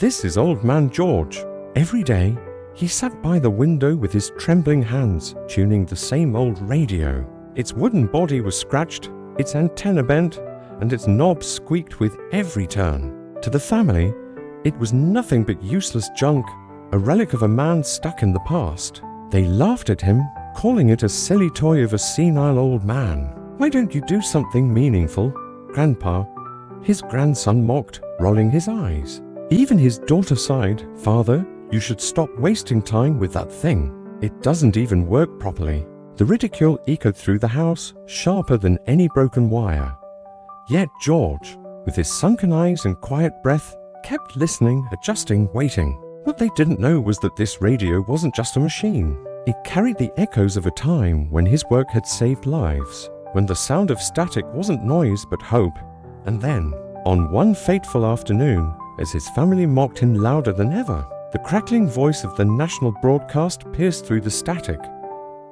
This is Old Man George. Every day, he sat by the window with his trembling hands, tuning the same old radio. Its wooden body was scratched, its antenna bent, and its knob squeaked with every turn. To the family, it was nothing but useless junk, a relic of a man stuck in the past. They laughed at him, calling it a silly toy of a senile old man. "Why don't you do something meaningful, Grandpa?" his grandson mocked, rolling his eyes. Even his daughter sighed, "Father, you should stop wasting time with that thing. It doesn't even work properly." The ridicule echoed through the house, sharper than any broken wire. Yet George, with his sunken eyes and quiet breath, kept listening, adjusting, waiting. What they didn't know was that this radio wasn't just a machine. It carried the echoes of a time when his work had saved lives, when the sound of static wasn't noise but hope. And then, on one fateful afternoon, as his family mocked him louder than ever, the crackling voice of the national broadcast pierced through the static.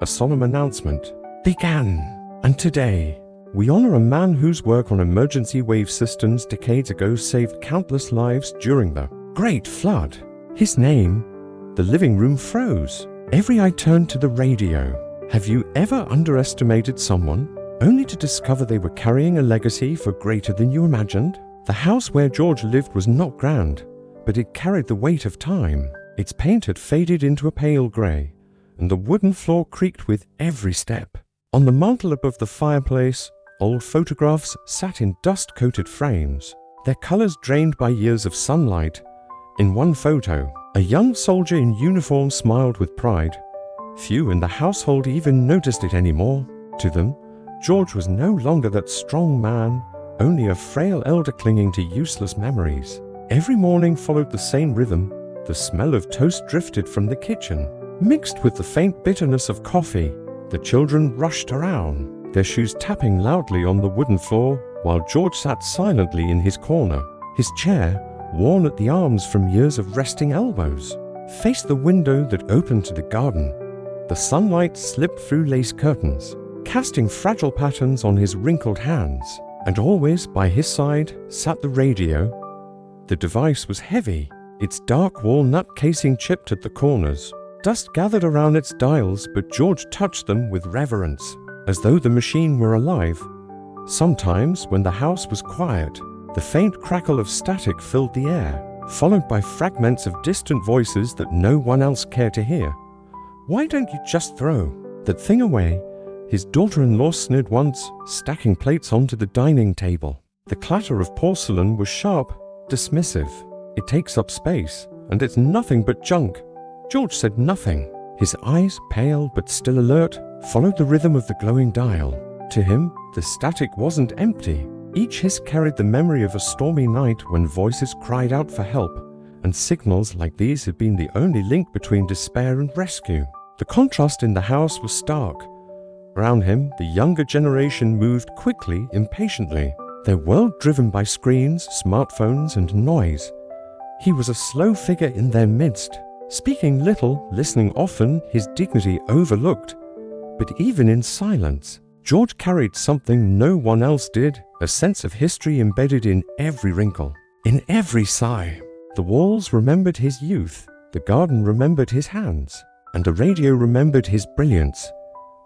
A solemn announcement began. And today, we honor a man whose work on emergency wave systems decades ago saved countless lives during the Great Flood. His name, the living room froze. Every eye turned to the radio. Have you ever underestimated someone, only to discover they were carrying a legacy for greater than you imagined? The house where George lived was not grand, but it carried the weight of time. Its paint had faded into a pale grey, and the wooden floor creaked with every step. On the mantel above the fireplace, old photographs sat in dust-coated frames, their colours drained by years of sunlight. In one photo, a young soldier in uniform smiled with pride. Few in the household even noticed it anymore. To them, George was no longer that strong man, only a frail elder clinging to useless memories. Every morning followed the same rhythm. The smell of toast drifted from the kitchen, mixed with the faint bitterness of coffee. The children rushed around, their shoes tapping loudly on the wooden floor, while George sat silently in his corner. His chair, worn at the arms from years of resting elbows, faced the window that opened to the garden. The sunlight slipped through lace curtains, casting fragile patterns on his wrinkled hands. And always by his side sat the radio. The device was heavy, its dark walnut casing chipped at the corners. Dust gathered around its dials, but George touched them with reverence, as though the machine were alive. Sometimes, when the house was quiet, the faint crackle of static filled the air, followed by fragments of distant voices that no one else cared to hear. "Why don't you just throw that thing away?" his daughter-in-law sneered once, stacking plates onto the dining table. The clatter of porcelain was sharp, dismissive. "It takes up space, and it's nothing but junk." George said nothing. His eyes, pale but still alert, followed the rhythm of the glowing dial. To him, the static wasn't empty. Each hiss carried the memory of a stormy night when voices cried out for help, and signals like these had been the only link between despair and rescue. The contrast in the house was stark. Around him, the younger generation moved quickly, impatiently, their world driven by screens, smartphones, and noise. He was a slow figure in their midst, speaking little, listening often, his dignity overlooked. But even in silence, George carried something no one else did, a sense of history embedded in every wrinkle, in every sigh. The walls remembered his youth, the garden remembered his hands, and the radio remembered his brilliance.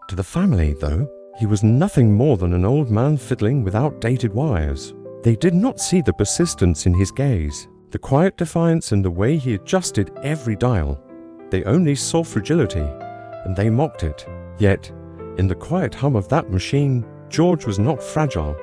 To the family, though, he was nothing more than an old man fiddling with outdated wires. They did not see the persistence in his gaze, the quiet defiance in the way he adjusted every dial. They only saw fragility, and they mocked it. Yet, in the quiet hum of that machine, George was not fragile.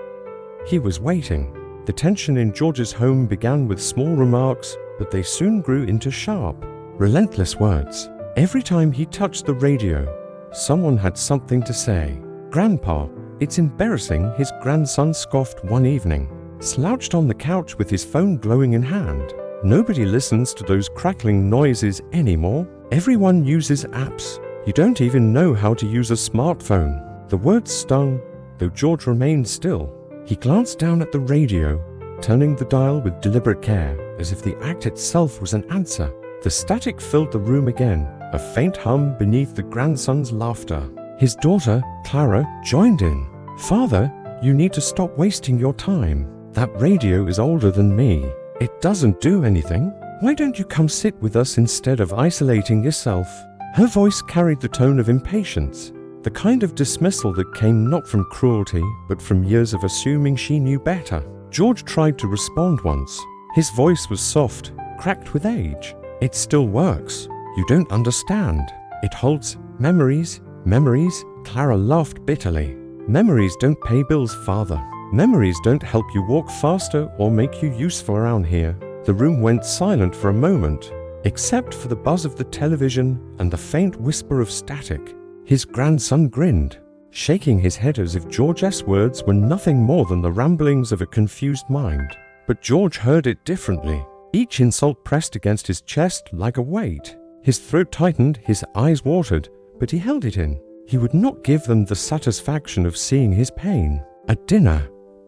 He was waiting. The tension in George's home began with small remarks, but they soon grew into sharp, relentless words. Every time he touched the radio, someone had something to say. "Grandpa, it's embarrassing," his grandson scoffed one evening, slouched on the couch with his phone glowing in hand. "Nobody listens to those crackling noises anymore. Everyone uses apps. You don't even know how to use a smartphone." The words stung, though George remained still. He glanced down at the radio, turning the dial with deliberate care, as if the act itself was an answer. The static filled the room again, a faint hum beneath the grandson's laughter. His daughter, Clara, joined in. "Father, you need to stop wasting your time. That radio is older than me. It doesn't do anything." Why don't you come sit with us instead of isolating yourself?" Her voice carried the tone of impatience, the kind of dismissal that came not from cruelty, but from years of assuming she knew better. George tried to respond once. His voice was soft, cracked with age. "It still works. You don't understand. It holds memories." "Memories?" Clara laughed bitterly. "Memories don't pay bills, Father. Memories don't help you walk faster or make you useful around here." The room went silent for a moment, except for the buzz of the television and the faint whisper of static. His grandson grinned, shaking his head as if George's words were nothing more than the ramblings of a confused mind. But George heard it differently. Each insult pressed against his chest like a weight. His throat tightened, his eyes watered, but he held it in. He would not give them the satisfaction of seeing his pain. At dinner,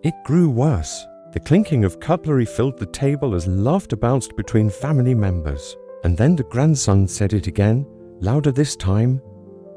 it grew worse. The clinking of cutlery filled the table as laughter bounced between family members. And then the grandson said it again, louder this time.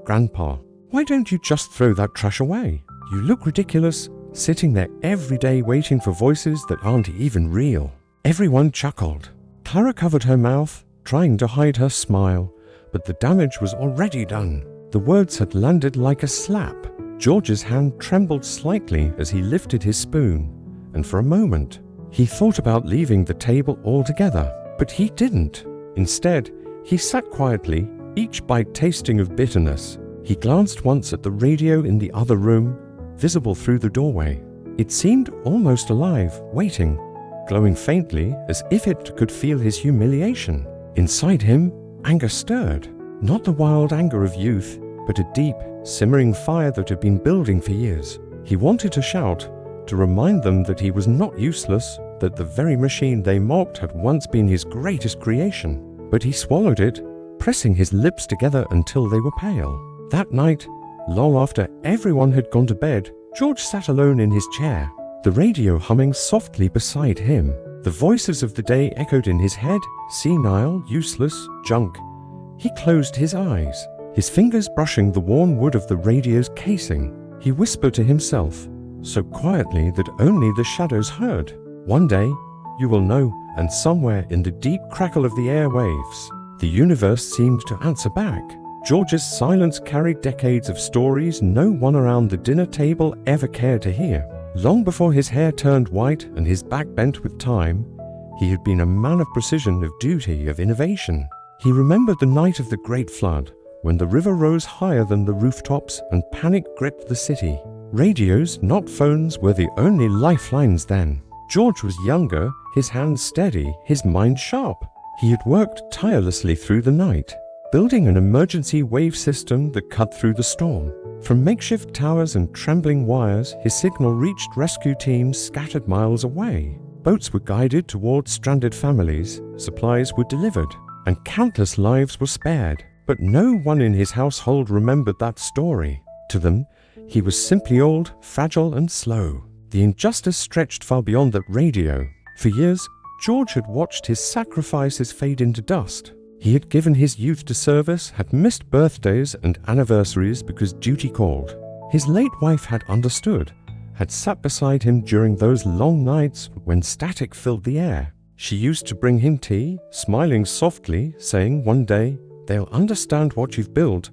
"Grandpa, why don't you just throw that trash away? You look ridiculous, sitting there every day waiting for voices that aren't even real." Everyone chuckled. Clara covered her mouth, trying to hide her smile, but the damage was already done. The words had landed like a slap. George's hand trembled slightly as he lifted his spoon, and for a moment, he thought about leaving the table altogether. But he didn't. Instead, he sat quietly, each bite tasting of bitterness. He glanced once at the radio in the other room, visible through the doorway. It seemed almost alive, waiting, glowing faintly as if it could feel his humiliation. Inside him, anger stirred. Not the wild anger of youth, but a deep, simmering fire that had been building for years. He wanted to shout, to remind them that he was not useless, that the very machine they mocked had once been his greatest creation. But he swallowed it, pressing his lips together until they were pale. That night, long after everyone had gone to bed, George sat alone in his chair, the radio humming softly beside him. The voices of the day echoed in his head, senile, useless, junk. He closed his eyes, his fingers brushing the worn wood of the radio's casing. He whispered to himself, so quietly that only the shadows heard. "One day, you will know," and somewhere in the deep crackle of the airwaves, the universe seemed to answer back. George's silence carried decades of stories no one around the dinner table ever cared to hear. Long before his hair turned white and his back bent with time, he had been a man of precision, of duty, of innovation. He remembered the night of the Great Flood, when the river rose higher than the rooftops and panic gripped the city. Radios, not phones, were the only lifelines then. George was younger, his hands steady, his mind sharp. He had worked tirelessly through the night, building an emergency wave system that cut through the storm. From makeshift towers and trembling wires, his signal reached rescue teams scattered miles away. Boats were guided toward stranded families, supplies were delivered, and countless lives were spared. But no one in his household remembered that story. To them, he was simply old, fragile, and slow. The injustice stretched far beyond that radio. For years, George had watched his sacrifices fade into dust. He had given his youth to service, had missed birthdays and anniversaries because duty called. His late wife had understood, had sat beside him during those long nights when static filled the air. She used to bring him tea, smiling softly, saying one day, "They'll understand what you've built."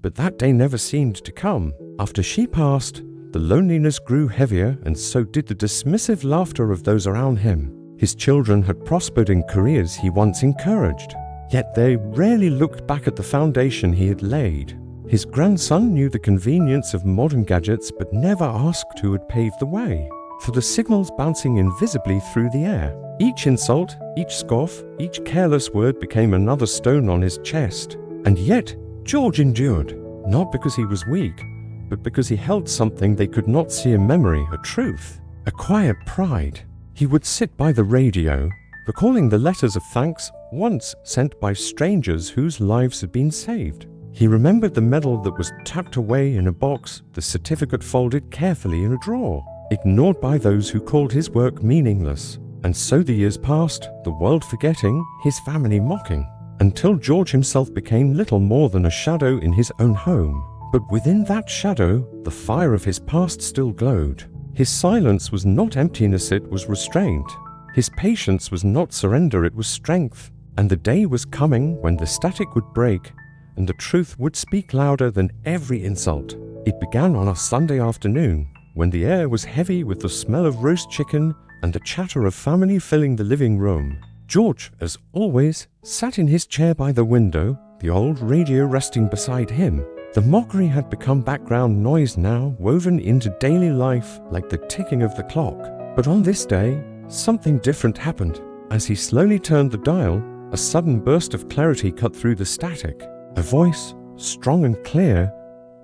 But that day never seemed to come. After she passed, the loneliness grew heavier, and so did the dismissive laughter of those around him. His children had prospered in careers he once encouraged, yet they rarely looked back at the foundation he had laid. His grandson knew the convenience of modern gadgets but never asked who had paved the way, for the signals bouncing invisibly through the air. Each insult, each scoff, each careless word became another stone on his chest. And yet, George endured, not because he was weak, but because he held something they could not see, a memory, a truth, a quiet pride. He would sit by the radio, recalling the letters of thanks once sent by strangers whose lives had been saved. He remembered the medal that was tucked away in a box, the certificate folded carefully in a drawer, ignored by those who called his work meaningless. And so the years passed, the world forgetting, his family mocking, until George himself became little more than a shadow in his own home. But within that shadow, the fire of his past still glowed. His silence was not emptiness, it was restraint. His patience was not surrender, it was strength. And the day was coming when the static would break and the truth would speak louder than every insult. It began on a Sunday afternoon, when the air was heavy with the smell of roast chicken and the chatter of family filling the living room. George, as always, sat in his chair by the window, the old radio resting beside him. The mockery had become background noise now, woven into daily life like the ticking of the clock. But on this day, something different happened. As he slowly turned the dial, a sudden burst of clarity cut through the static. A voice, strong and clear,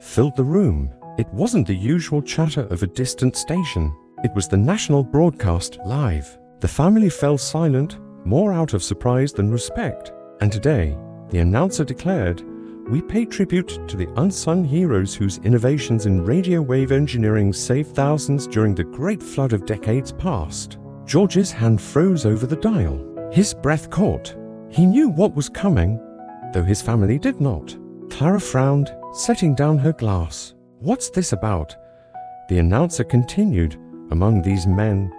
filled the room. It wasn't the usual chatter of a distant station. It was the national broadcast live. The family fell silent, more out of surprise than respect. And today, the announcer declared, "We pay tribute to the unsung heroes whose innovations in radio wave engineering saved thousands during the great flood of decades past." George's hand froze over the dial. His breath caught. He knew what was coming, though his family did not. Clara frowned, setting down her glass. "What's this about?" The announcer continued. "Among these men,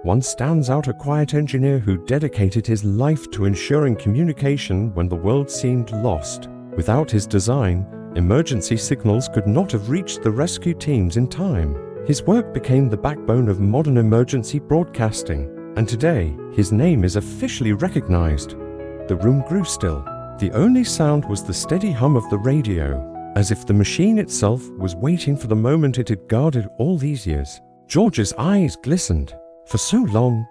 one stands out, a quiet engineer who dedicated his life to ensuring communication when the world seemed lost. Without his design, emergency signals could not have reached the rescue teams in time. His work became the backbone of modern emergency broadcasting, and today, his name is officially recognized." The room grew still. The only sound was the steady hum of the radio, as if the machine itself was waiting for the moment it had guarded all these years. George's eyes glistened. For so long,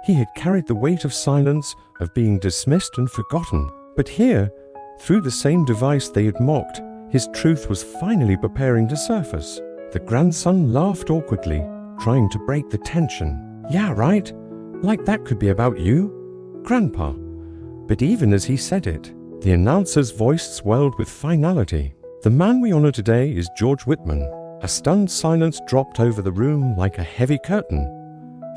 he had carried the weight of silence, of being dismissed and forgotten. But here, through the same device they had mocked, his truth was finally preparing to surface. The grandson laughed awkwardly, trying to break the tension. "Yeah, right? Like that could be about you, Grandpa." But even as he said it, the announcer's voice swelled with finality. "The man we honor today is George Whitman." A stunned silence dropped over the room like a heavy curtain.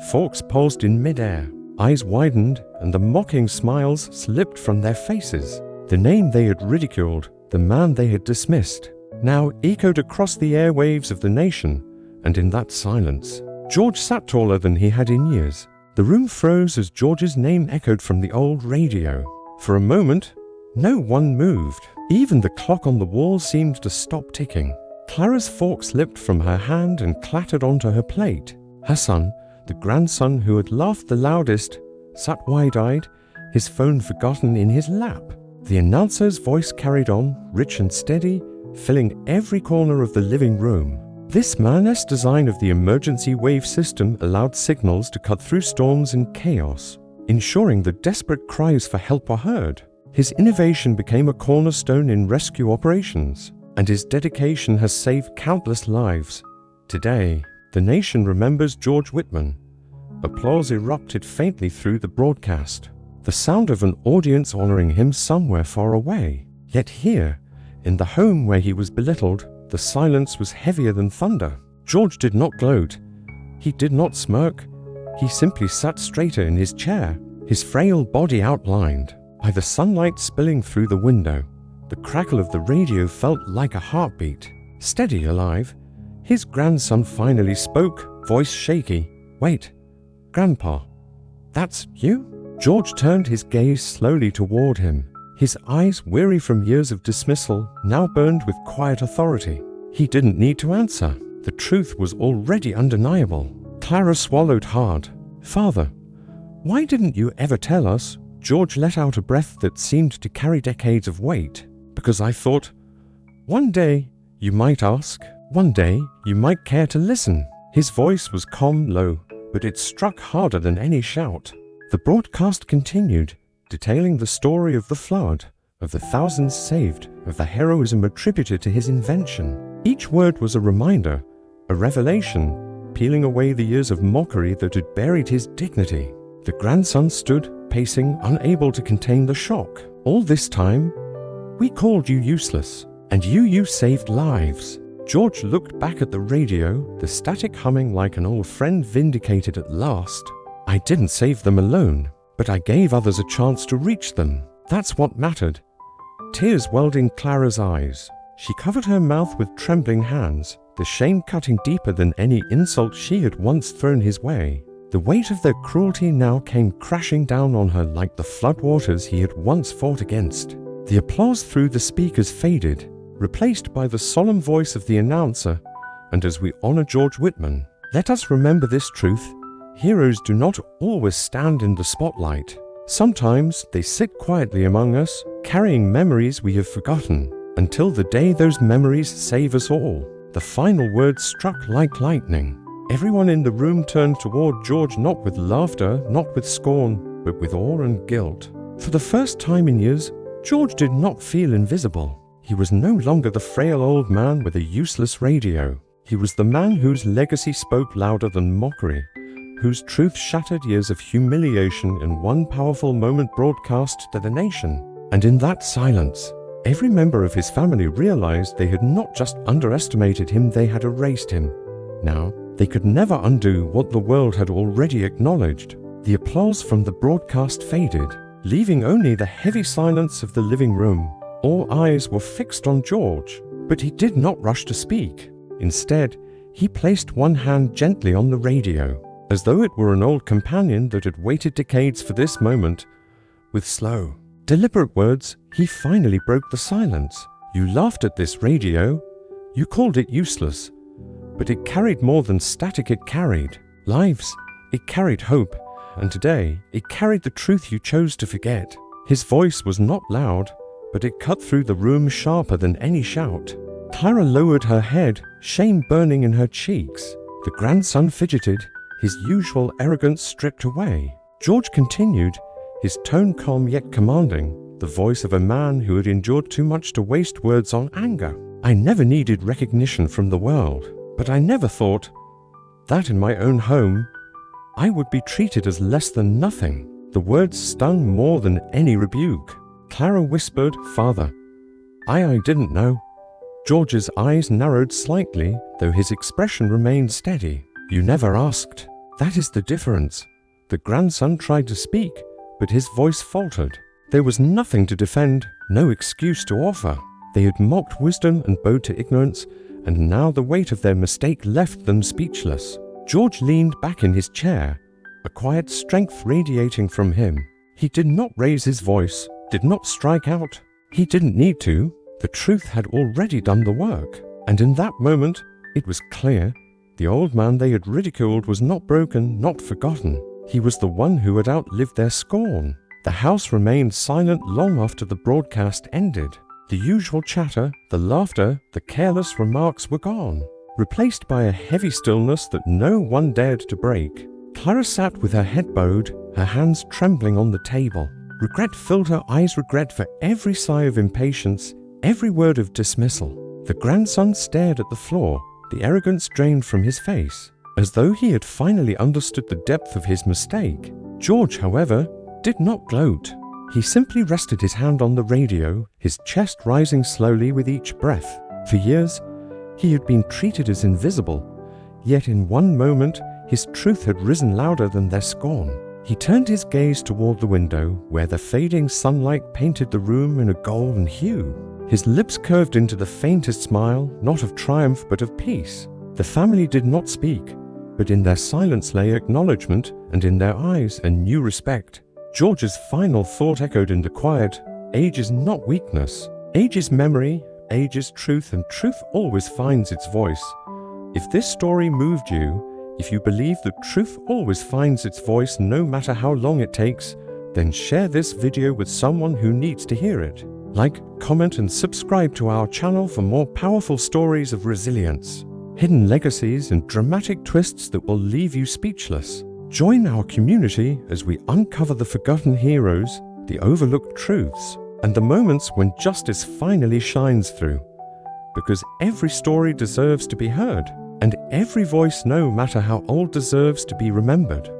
Forks paused in midair, eyes widened, and the mocking smiles slipped from their faces. The name they had ridiculed, the man they had dismissed, now echoed across the airwaves of the nation, and in that silence, George sat taller than he had in years. The room froze as George's name echoed from the old radio. For a moment, no one moved. Even the clock on the wall seemed to stop ticking. Clara's fork slipped from her hand and clattered onto her plate. Her son, the grandson who had laughed the loudest, sat wide-eyed, his phone forgotten in his lap. The announcer's voice carried on, rich and steady, filling every corner of the living room. This man's design of the emergency wave system allowed signals to cut through storms and chaos, ensuring that desperate cries for help were heard. His innovation became a cornerstone in rescue operations, and his dedication has saved countless lives. Today, the nation remembers George Whitman. Applause erupted faintly through the broadcast, the sound of an audience honoring him somewhere far away. Yet here, in the home where he was belittled, the silence was heavier than thunder. George did not gloat. He did not smirk. He simply sat straighter in his chair, his frail body outlined by the sunlight spilling through the window. The crackle of the radio felt like a heartbeat. Steady, alive, his grandson finally spoke, voice shaky. "Wait, Grandpa, that's you?" George turned his gaze slowly toward him. His eyes, weary from years of dismissal, now burned with quiet authority. He didn't need to answer. The truth was already undeniable. Clara swallowed hard. "Father, why didn't you ever tell us?" George let out a breath that seemed to carry decades of weight. "Because I thought, one day you might ask, one day you might care to listen." His voice was calm, low, but it struck harder than any shout. The broadcast continued, detailing the story of the flood, of the thousands saved, of the heroism attributed to his invention. Each word was a reminder, a revelation, peeling away the years of mockery that had buried his dignity. The grandson stood, pacing, unable to contain the shock. "All this time, we called you useless, and you saved lives." George looked back at the radio, the static humming like an old friend vindicated at last. "I didn't save them alone, but I gave others a chance to reach them. That's what mattered." Tears welled in Clara's eyes. She covered her mouth with trembling hands, the shame cutting deeper than any insult she had once thrown his way. The weight of their cruelty now came crashing down on her like the floodwaters he had once fought against. The applause through the speakers faded, replaced by the solemn voice of the announcer, and as we honor George Whitman, let us remember this truth: heroes do not always stand in the spotlight. Sometimes they sit quietly among us, carrying memories we have forgotten, until the day those memories save us all. The final words struck like lightning. Everyone in the room turned toward George, not with laughter, not with scorn, but with awe and guilt. For the first time in years, George did not feel invisible. He was no longer the frail old man with a useless radio. He was the man whose legacy spoke louder than mockery, whose truth shattered years of humiliation in one powerful moment broadcast to the nation. And in that silence, every member of his family realized they had not just underestimated him, they had erased him. Now, they could never undo what the world had already acknowledged. The applause from the broadcast faded, leaving only the heavy silence of the living room. All eyes were fixed on George, but he did not rush to speak. Instead, he placed one hand gently on the radio, as though it were an old companion that had waited decades for this moment. With slow, deliberate words, he finally broke the silence. You laughed at this radio. You called it useless. But it carried more than static, it carried lives, it carried hope, and today it carried the truth you chose to forget. His voice was not loud, but it cut through the room sharper than any shout. Clara lowered her head, shame burning in her cheeks. The grandson fidgeted, his usual arrogance stripped away. George continued, his tone calm yet commanding, the voice of a man who had endured too much to waste words on anger. I never needed recognition from the world, but I never thought that in my own home I would be treated as less than nothing. The words stung more than any rebuke. Clara whispered, Father, I didn't know. George's eyes narrowed slightly, though his expression remained steady. You never asked. That is the difference. The grandson tried to speak, but his voice faltered. There was nothing to defend, no excuse to offer. They had mocked wisdom and bowed to ignorance, and now the weight of their mistake left them speechless. George leaned back in his chair, a quiet strength radiating from him. He did not raise his voice, did not strike out. He didn't need to. The truth had already done the work. And in that moment, it was clear the old man they had ridiculed was not broken, not forgotten. He was the one who had outlived their scorn. The house remained silent long after the broadcast ended. The usual chatter, the laughter, the careless remarks were gone, replaced by a heavy stillness that no one dared to break. Clara sat with her head bowed, her hands trembling on the table. Regret filled her eyes, regret for every sigh of impatience, every word of dismissal. The grandson stared at the floor, the arrogance drained from his face, as though he had finally understood the depth of his mistake. George, however, did not gloat. He simply rested his hand on the radio, his chest rising slowly with each breath. For years, he had been treated as invisible, yet in one moment, his truth had risen louder than their scorn. He turned his gaze toward the window, where the fading sunlight painted the room in a golden hue. His lips curved into the faintest smile, not of triumph but of peace. The family did not speak, but in their silence lay acknowledgement, and in their eyes a new respect. George's final thought echoed in the quiet. Age is not weakness. Age is memory, age is truth, and truth always finds its voice. If this story moved you, if you believe that truth always finds its voice no matter how long it takes, then share this video with someone who needs to hear it. Like, comment, and subscribe to our channel for more powerful stories of resilience, hidden legacies, and dramatic twists that will leave you speechless. Join our community as we uncover the forgotten heroes, the overlooked truths, and the moments when justice finally shines through. Because every story deserves to be heard, and every voice, no matter how old, deserves to be remembered.